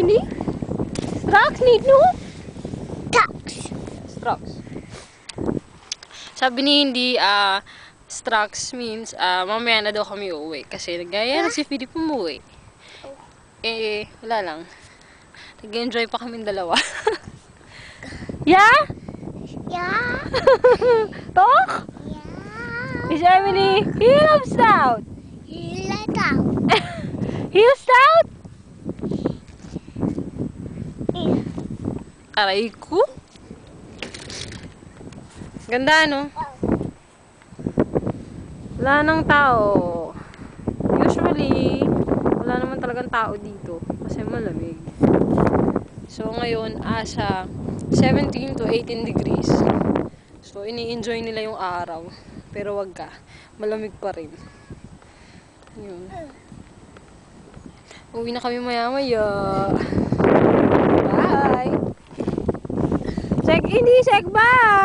Emily? Strux, need no? Strux. Sabi ni Hindi, Strux means, mamaya na daw kami uuwi. Kasi nagaya na si Philip umuwi. Wala lang. Nag-enjoy pa kami dalawa. Yeah? Yeah. Talk? Yeah. Miss Emily, heel of stout? Let out. Heel stout? Aray ko. Ganda, no? Wala nang tao. Usually, wala naman talagang tao dito. Kasi malamig. So, ngayon, asa 17 to 18 degrees. So, ini-enjoy nila yung araw. Pero wag ka. Malamig pa rin. Yun. Uwi na kami maya-maya. Bye! Hindi, check back!